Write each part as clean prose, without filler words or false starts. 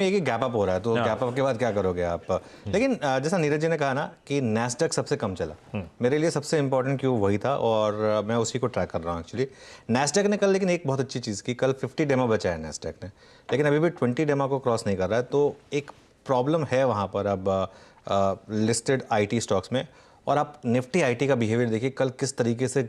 एक ही gap up हो रहा है, तो गैप अप के बाद क्या करोगे आप? लेकिन जैसा नीरज जी ने कहा ना कि नैस्डैक सबसे कम चला, मेरे लिए सबसे इंपॉर्टेंट क्यों वही था और मैं उसी को ट्रैक कर रहा हूँ एक्चुअली। नैस्डैक ने कल लेकिन एक बहुत अच्छी चीज़ की, कल 50 डेमो बचा है नैस्डैक ने, लेकिन अभी भी 20 डेमो को क्रॉस नहीं कर रहा है, तो एक प्रॉब्लम है वहाँ पर अब लिस्टेड आईटी स्टॉक्स में। और आप निफ्टी आईटी का बिहेवियर देखिए कल किस तरीके से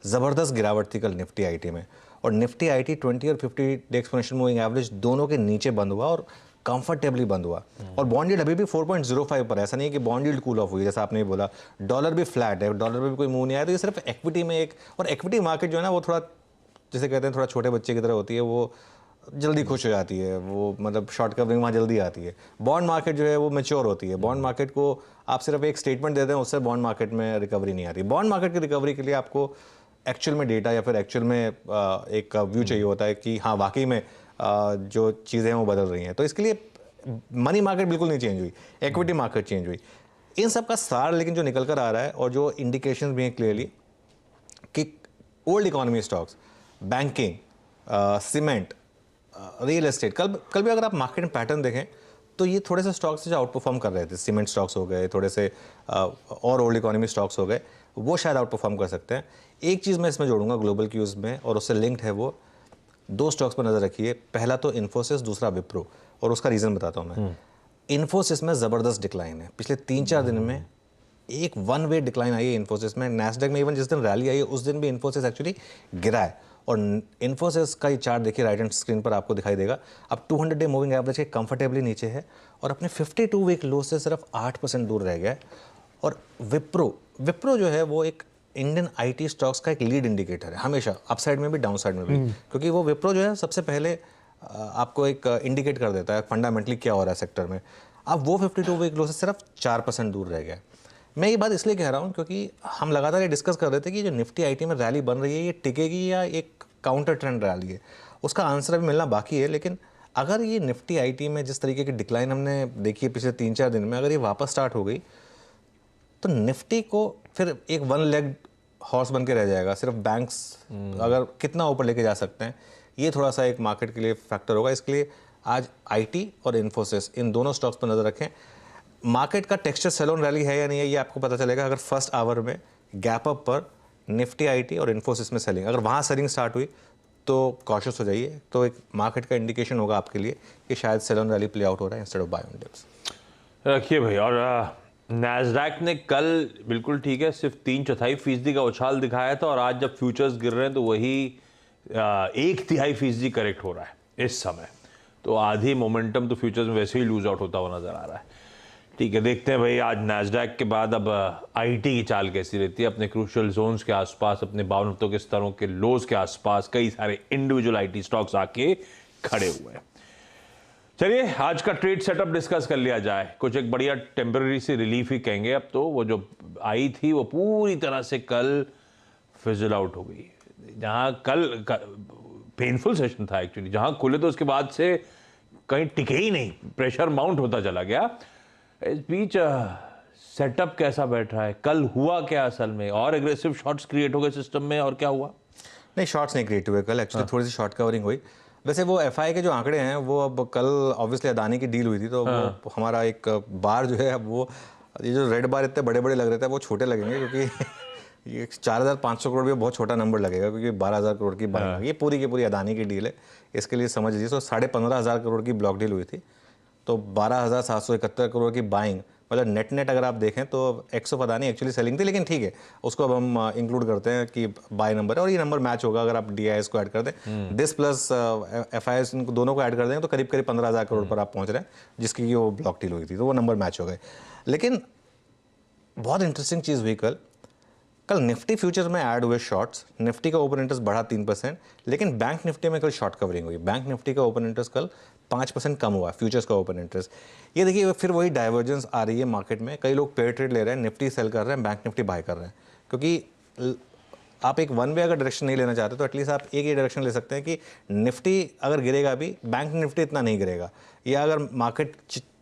ज़बरदस्त गिरावट थी कल निफ्टी आईटी में। और निफ्टी आईटी 20 और 50 डे एक्सपोनेंशियल मूविंग एवरेज दोनों के नीचे बंद हुआ और कंफर्टेबली बंद हुआ। और बॉन्ड यील्ड अभी भी 4.05 पर है, ऐसा नहीं है कि बॉन्ड यील्ड कूल ऑफ हुई जैसा आपने बोला। डॉलर भी फ्लैट है, डॉलर में भी कोई मूव नहीं आया, तो ये सिर्फ इक्विटी में एक, और इक्विटी मार्केट जो है ना वो थोड़ा जिसे कहते हैं थोड़ा छोटे बच्चे की तरह होती है, वो जल्दी खुश हो जाती है, वो मतलब शॉर्ट कवरिंग वहाँ जल्दी आती है। बॉन्ड मार्केट जो है वो मैच्योर होती है। बॉन्ड मार्केट को आप सिर्फ एक स्टेटमेंट देते हैं, उससे बॉन्ड मार्केट में रिकवरी नहीं आती। बॉन्ड मार्केट की रिकवरी के लिए आपको एक्चुअल में डेटा या फिर एक्चुअल में एक व्यू चाहिए होता है कि हाँ वाकई में जो चीज़ें हैं वो बदल रही हैं। तो इसके लिए मनी मार्केट बिल्कुल नहीं चेंज हुई, इक्विटी मार्केट चेंज हुई। इन सब का सार लेकिन जो निकल कर आ रहा है और जो इंडिकेशन भी हैं क्लियरली कि old economy stocks, banking, cement, real estate, कल भी अगर आप मार्केट में पैटर्न देखें तो ये थोड़े से स्टॉक्स जो आउट परफॉर्म कर रहे थे, सीमेंट स्टॉक्स हो गए, थोड़े से और ओल्ड इकोनॉमी स्टॉक्स हो गए, वो शायद आउट परफॉर्म कर सकते हैं। एक चीज़ मैं इसमें जोड़ूंगा ग्लोबल क्यूज में और उससे लिंक्ड है, वो दो स्टॉक्स पर नज़र रखिए। पहला तो इन्फोसिस, दूसरा विप्रो, और उसका रीज़न बताता हूँ मैं। इन्फोसिस में ज़बरदस्त डिक्लाइन है, पिछले 3-4 दिन में एक वन वे डिक्लाइन आई है इन्फोसिस में। नैस्डैक में इवन जिस दिन रैली आई है उस दिन भी इन्फोसिस एक्चुअली गिरा है। और इन्फोसिस का ये चार्ट देखिए राइट हैंड स्क्रीन पर आपको दिखाई देगा, अब 200 डे मूविंग एवरेज के कंफर्टेबली नीचे है और अपने 52 वीक लो से सिर्फ 8% दूर रह गया है। और विप्रो जो है वो एक इंडियन आईटी स्टॉक्स का एक लीड इंडिकेटर है, हमेशा अपसाइड में भी डाउन साइड में भी, क्योंकि वो विप्रो जो है सबसे पहले आपको एक इंडिकेट कर देता है फंडामेंटली क्या हो रहा है सेक्टर में। अब वो 52 वीक लो से सिर्फ 4% दूर रह गया। मैं ये बात इसलिए कह रहा हूँ क्योंकि हम लगातार ये डिस्कस कर रहे थे कि जो निफ्टी आईटी में रैली बन रही है ये टिकेगी या एक काउंटर ट्रेंड रैली है। उसका आंसर अभी मिलना बाकी है, लेकिन अगर ये निफ्टी आईटी में जिस तरीके की डिक्लाइन हमने देखी है पिछले 3-4 दिन में, अगर ये वापस स्टार्ट हो गई तो निफ्टी को फिर एक वन लेग हॉर्स बन के रह जाएगा। सिर्फ बैंक्स अगर कितना ऊपर लेके जा सकते हैं, ये थोड़ा सा एक मार्केट के लिए फैक्टर होगा। इसके लिए आज आईटी और इन्फोसिस इन दोनों स्टॉक्स पर नज़र रखें। मार्केट का टेक्सचर सेलोन रैली है या नहीं है ये आपको पता चलेगा अगर फर्स्ट आवर में गैप अप पर निफ्टी आईटी और इन्फोसिस में सेलिंग, अगर वहाँ सेलिंग स्टार्ट हुई तो कॉशियस हो जाइए। तो एक मार्केट का इंडिकेशन होगा आपके लिए कि शायद सेलोन रैली प्ले आउट हो रहा है instead of buy on dips. रखिए भाई, और नैस्डैक ने कल बिल्कुल ठीक है सिर्फ 3/4% का उछाल दिखाया था, और आज जब फ्यूचर्स गिर रहे हैं तो वही 1/3% करेक्ट हो रहा है इस समय। तो आधी मोमेंटम तो फ्यूचर्स में वैसे ही लूज आउट होता हुआ नजर आ रहा है। ठीक है, देखते हैं भाई आज नैस्डैक के बाद अब आईटी की चाल कैसी रहती है। अपने क्रूशियल जोन्स के आसपास, अपने 52 हफ्तों के स्तरों के लोज के आसपास कई सारे इंडिविजुअल आईटी स्टॉक्स आके खड़े हुए हैं। चलिए आज का ट्रेड सेटअप डिस्कस कर लिया जाए। कुछ एक बढ़िया टेम्पररी सी रिलीफ ही कहेंगे अब तो, वो जो आई थी वो पूरी तरह से कल फिजल आउट हो गई। जहां कल पेनफुल सेशन था एक्चुअली, जहां खुले तो उसके बाद से कहीं टिके ही नहीं, प्रेशर माउंट होता चला गया। इस बीच सेटअप कैसा बैठ रहा है, कल हुआ क्या असल में, और एग्रेसिव शॉट्स क्रिएट हो गए सिस्टम में, और क्या हुआ? नहीं, शॉर्ट्स नहीं क्रिएट हुए कल एक्चुअली, थोड़ी सी शॉर्ट कवरिंग हुई। वैसे वो एफआई के जो आंकड़े हैं वो अब कल ऑब्वियसली अदानी की डील हुई थी, तो वो हमारा एक बार जो है अब वो ये जो रेड बार इतने बड़े बड़े लग रहे थे वो छोटे लगेंगे, क्योंकि ये 4,500 करोड़ भी बहुत छोटा नंबर लगेगा, क्योंकि 12,000 करोड़ की बाइंग ये पूरी की पूरी अदानी की डील है। इसके लिए समझ लीजिए तो 15,500 करोड़ की ब्लॉक डील हुई थी, तो 12,771 करोड़ की बाइंग, मतलब नेट नेट अगर आप देखें तो एक्सो पता नहीं एक्चुअली सेलिंग थी, लेकिन ठीक है उसको अब हम इंक्लूड करते हैं कि बाय नंबर है और ये नंबर मैच होगा अगर आप डीआईएस को ऐड कर दें, दिस प्लस एफआईएस दोनों को ऐड कर दें तो करीब करीब 15,000 करोड़ पर आप पहुंच रहे हैं, जिसकी वो ब्लॉक डील हुई थी, तो वो नंबर मैच हो गए। लेकिन बहुत इंटरेस्टिंग चीज़ हुई कल निफ्टी फ्यूचर्स में ऐड हुए शॉर्ट्स, निफ्टी का ओपन इंटरेस्ट बढ़ा 3%, लेकिन बैंक निफ्टी में कल शॉर्ट कवरिंग हुई। बैंक निफ्टी का ओपन इंटरेस्ट कल 5% कम हुआ, फ्यूचर्स का ओपन इंटरेस्ट। ये देखिए फिर वही डाइवर्जेंस आ रही है मार्केट में, कई लोग पेयर ट्रेड ले रहे हैं, निफ्टी सेल कर रहे हैं, बैंक निफ्टी बाय कर रहे हैं, क्योंकि आप एक वन वे अगर डायरेक्शन नहीं लेना चाहते तो एटलीस्ट आप एक ही डायरेक्शन ले सकते हैं कि निफ्टी अगर गिरेगा भी, बैंक निफ्टी इतना नहीं गिरेगा, या अगर मार्केट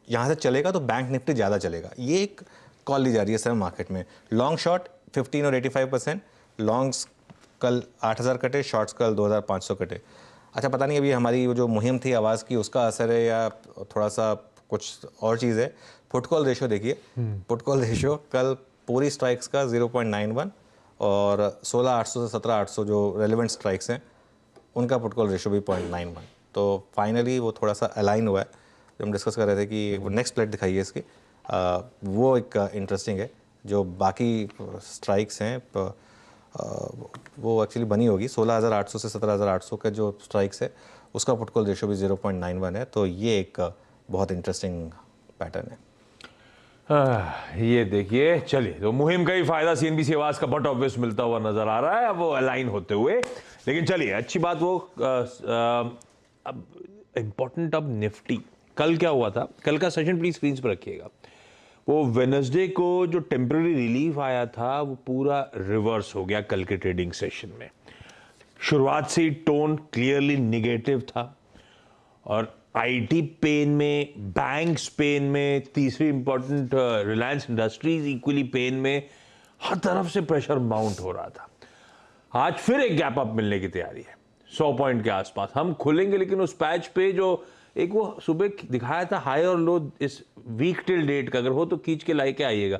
यहाँ से चलेगा तो बैंक निफ्टी ज़्यादा चलेगा। ये एक कॉल ली जा रही है सर मार्केट में। लॉन्ग शॉर्ट 15 और 85%, लॉन्ग्स कल 8,000 कटे, शॉर्ट्स कल 2,500 कटे। अच्छा पता नहीं अभी हमारी वो जो मुहिम थी आवाज़ की उसका असर है या थोड़ा सा कुछ और चीज़ है। पुट कॉल रेशियो देखिए, पुट कॉल रेशियो कल पूरी स्ट्राइक्स का 0.91 और 16,800 से 17,800 जो रेलिवेंट स्ट्राइक्स हैं उनका पुट कॉल रेशियो भी 0.91। तो फाइनली वो थोड़ा सा अलाइन हुआ है। जो हम डिस्कस कर रहे थे कि नेक्स्ट प्लेट दिखाइए इसकी, वो एक इंटरेस्टिंग है। जो बाकी स्ट्राइक्स हैं वो एक्चुअली बनी होगी 16,800 से 17,800 का जो स्ट्राइक्स है उसका पुट कॉल रेशियो भी 0.91 है। तो ये एक बहुत इंटरेस्टिंग पैटर्न है। ये देखिए, चलिए तो मुहिम का ही फायदा सीएनबीसी आवाज का बट ऑब्वियस मिलता हुआ नजर आ रहा है अब वो अलाइन होते हुए। लेकिन चलिए अच्छी बात वो अब इंपॉर्टेंट अब निफ्टी कल क्या हुआ था, कल का सेशन प्लीज स्क्रीन पर रखिएगा। वो वेडनेसडे को जो टेम्पररी रिलीफ आया था वो पूरा रिवर्स हो गया कल के ट्रेडिंग सेशन में। शुरुआत से ही टोन क्लियरली निगेटिव था और आईटी पेन में, बैंक्स पेन में, तीसरी important Reliance Industries equally pain में, हर तरफ से प्रेशर माउंट हो रहा था। आज फिर एक गैप अप मिलने की तैयारी है 100 पॉइंट के आसपास हम खुलेंगे, लेकिन उस पैच पे जो एक वो सुबह दिखाया था हाई और लो इस वीक टिल डेट का, अगर हो तो खींच के लाई के आइएगा।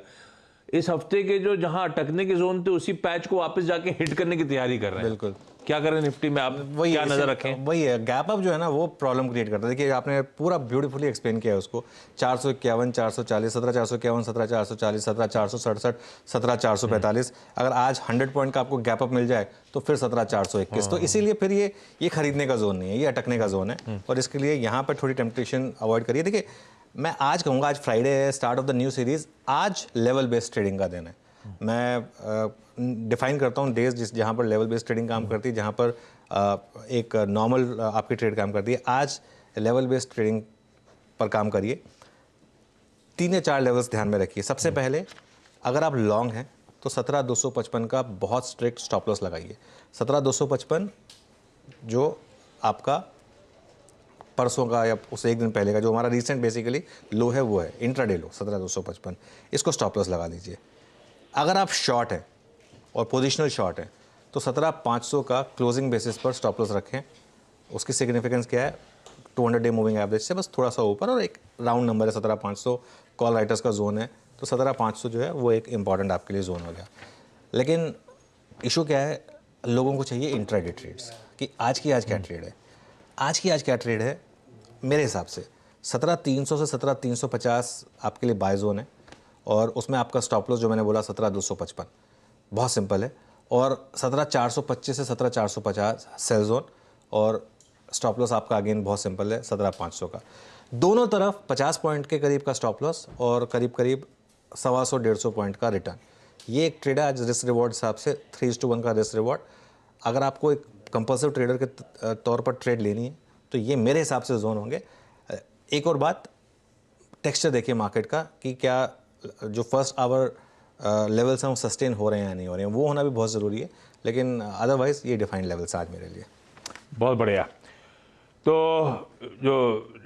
इस हफ्ते के जो जहां अटकने के जोन थे उसी पैच को वापस जाके हिट करने की तैयारी कर रहे हैं। बिल्कुल। क्या करें निफ्टी में, आप वही क्या नजर रखें? वही है, गैप अप जो है ना वो प्रॉब्लम क्रिएट करता है। देखिए आपने पूरा ब्यूटीफुली एक्सप्लेन किया है उसको। 451, 440, 17,451, 17,440, 17,467, 17,445। अगर आज 100 पॉइंट का आपको गैप अप मिल जाए तो फिर 17,421। तो इसीलिए फिर ये खरीदने का जोन नहीं है, ये अटकने का जोन है और इसके लिए यहाँ पर थोड़ी टेम्पटेशन अवॉइड करिए। देखिए मैं आज कहूँगा, आज फ्राइडे है, start of the new series, आज लेवल बेस्ड ट्रेडिंग का दिन है। मैं डिफाइन करता हूँ डेज जहाँ पर लेवल बेस्ड ट्रेडिंग काम करती है, जहाँ पर एक नॉर्मल आपकी ट्रेड काम करती है। आज लेवल बेस्ड ट्रेडिंग पर काम करिए। 3 या 4 लेवल्स ध्यान में रखिए। सबसे पहले अगर आप लॉन्ग हैं तो 17,255 का बहुत स्ट्रिक्ट स्टॉप लॉस लगाइए। 17,255 जो आपका परसों का या उससे एक दिन पहले का जो हमारा रिसेंट बेसिकली लो है वो है इंट्राडे लो 17,255, इसको स्टॉप लॉस लगा लीजिए। अगर आप शॉर्ट हैं और पोजिशनल शॉर्ट हैं तो 17,500 का क्लोजिंग बेसिस पर स्टॉप लॉस रखें। उसकी सिग्निफिकेंस क्या है, 200 डे मूविंग एवरेज से बस थोड़ा सा ऊपर और एक राउंड नंबर है 17,500, कॉल राइटर्स का जोन है। तो 17,500 जो है वो एक इंपॉर्टेंट आपके लिए जोन हो गया। लेकिन इशू क्या है, लोगों को चाहिए इंट्राडे ट्रेड्स कि आज की आज क्या ट्रेड है। आज की आज क्या ट्रेड है मेरे हिसाब से 17,300 से 17,350 आपके लिए बाय जोन है और उसमें आपका स्टॉप लॉस जो मैंने बोला 17,255 बहुत सिंपल है, और 17,425 से 17,450 सेल जोन और स्टॉप लॉस आपका अगेन बहुत सिंपल है 17,500 का। दोनों तरफ 50 पॉइंट के करीब का स्टॉप लॉस और करीब करीब 125-150 पॉइंट का रिटर्न। ये एक ट्रेड है आज रिस्क रिवॉर्ड हिसाब से 3:1 का रिस्क रिवॉर्ड। अगर आपको एक कंपल्सिव ट्रेडर के तौर पर ट्रेड लेनी है तो ये मेरे हिसाब से जोन होंगे। एक और बात, टेक्सचर देखिए मार्केट का कि क्या जो फर्स्ट आवर लेवल्स हैं वो सस्टेन हो रहे हैं या नहीं हो रहे हैं, वो होना भी बहुत ज़रूरी है। लेकिन अदरवाइज ये डिफाइंड लेवल्स आज मेरे लिए। बहुत बढ़िया। तो जो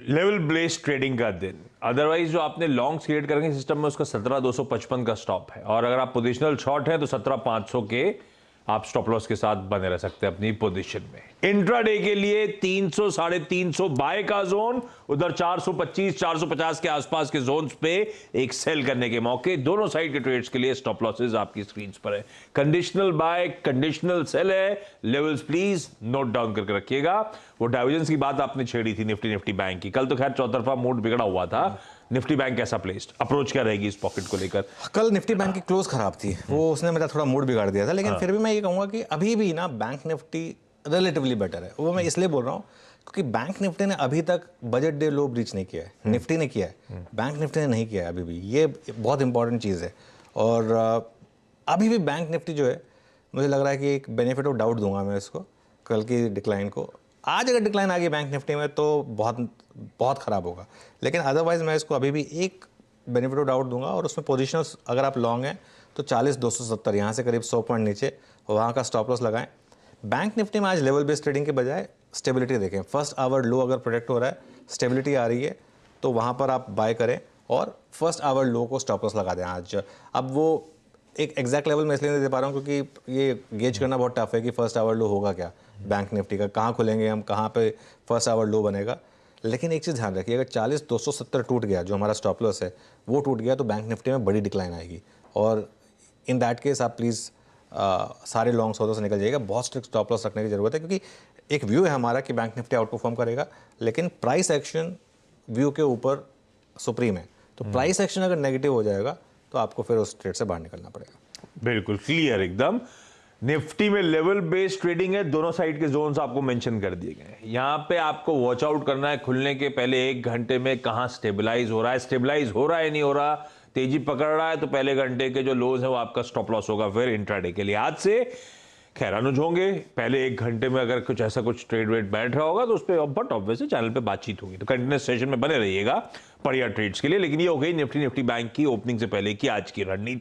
लेवल बेस्ड ट्रेडिंग का दिन, अदरवाइज जो आपने लॉन्ग्स क्रिएट करेंगे सिस्टम में उसका 17,255 का स्टॉप है, और अगर आप पोजिशनल शॉर्ट हैं तो 17,500 के आप स्टॉप लॉस के साथ बने रह सकते हैं अपनी पोजीशन में। इंट्राडे के लिए 300 350 बाय का जोन, उधर 425 450 के आसपास के जोन्स पे एक सेल करने के मौके। दोनों साइड के ट्रेड्स के लिए स्टॉप लॉसेस आपकी स्क्रीन पर है। कंडीशनल बाय, कंडीशनल सेल है। लेवल्स प्लीज नोट डाउन करके रखिएगा। वो डाइवर्जेंस की बात आपने छेड़ी थी निफ्टी बैंक की, कल तो खैर चौतरफा मूड बिगड़ा हुआ था। निफ्टी बैंक कैसा प्लेस्ड, अप्रोच क्या रहेगी इस पॉकेट को लेकर? कल निफ्टी बैंक की क्लोज खराब थी, वो उसने मेरा थोड़ा मूड बिगाड़ दिया था। लेकिन फिर भी मैं ये कहूँगा कि अभी भी ना बैंक निफ्टी रिलेटिवली बेटर है। वो मैं इसलिए बोल रहा हूँ क्योंकि बैंक निफ्टी ने अभी तक बजट डे लो ब्रीच नहीं किया है। निफ्टी ने किया है, बैंक निफ्टी ने नहीं किया है अभी भी। ये बहुत इंपॉर्टेंट चीज़ है। और अभी भी बैंक निफ्टी जो है मुझे लग रहा है कि एक बेनिफिट ऑफ डाउट दूंगा मैं इसको कल की डिक्लाइन को। आज अगर डिक्लाइन आ गई बैंक निफ्टी में तो बहुत ख़राब होगा, लेकिन अदरवाइज मैं इसको अभी भी एक बेनिफिट ऑफ डाउट दूंगा। और उसमें पोजीशंस अगर आप लॉन्ग हैं तो 40,270 यहाँ से करीब 100 पॉइंट नीचे वहाँ का स्टॉप लॉस लगाएं। बैंक निफ्टी में आज लेवल बेस्ड ट्रेडिंग के बजाय स्टेबिलिटी देखें। फर्स्ट आवर लो अगर प्रोटेक्ट हो रहा है, स्टेबिलिटी आ रही है तो वहाँ पर आप बाय करें और फर्स्ट आवर लो को स्टॉप लॉस लगा दें आज। अब वो एक एग्जैक्ट लेवल मैं इसलिए नहीं दे पा रहा हूँ क्योंकि ये गेज करना बहुत टफ है कि फर्स्ट आवर लो होगा क्या। बैंक निफ्टी का, कहाँ खुलेंगे हम, कहाँ पे फर्स्ट आवर लो बनेगा। लेकिन एक चीज़ ध्यान रखिए, अगर 40,270 टूट गया, जो हमारा स्टॉप लॉस है वो टूट गया, तो बैंक निफ्टी में बड़ी डिक्लाइन आएगी। और इन दैट केस आप प्लीज़ सारे लॉन्ग सौदों से निकल जाइएगा। बहुत स्ट्रिक्ट स्टॉप लॉस रखने की ज़रूरत है, क्योंकि एक व्यू है हमारा कि बैंक निफ्टी आउट परफॉर्म करेगा, लेकिन प्राइस एक्शन व्यू के ऊपर सुप्रीम है। तो प्राइस एक्शन अगर नेगेटिव हो जाएगा तो आपको फिर उस ट्रेड से बाहर निकलना पड़ेगा। बिल्कुल क्लियर एकदम। निफ्टी में लेवल बेस्ड ट्रेडिंग है, दोनों साइड के जोन्स आपको मेंशन कर दिए गए हैं। यहां पे आपको वॉच आउट करना है खुलने के पहले 1 घंटे में कहां स्टेबलाइज हो रहा है, स्टेबलाइज हो रहा है नहीं हो रहा, तेजी पकड़ रहा है तो पहले घंटे के जो लोज है वो आपका स्टॉप लॉस होगा फिर इंट्राडे के लिए। आज से खैर अनुज होंगे, पहले 1 घंटे में अगर कुछ ऐसा कुछ ट्रेड वेट बैठ रहा होगा तो उस पर बट ऑब्वियसली चैनल पे बातचीत होगी, तो कंटिन्यूस सेशन में बने रहिएगा बढ़िया ट्रेड्स के लिए। लेकिन ये हो गई निफ्टी बैंक की ओपनिंग से पहले की आज की रणनीति।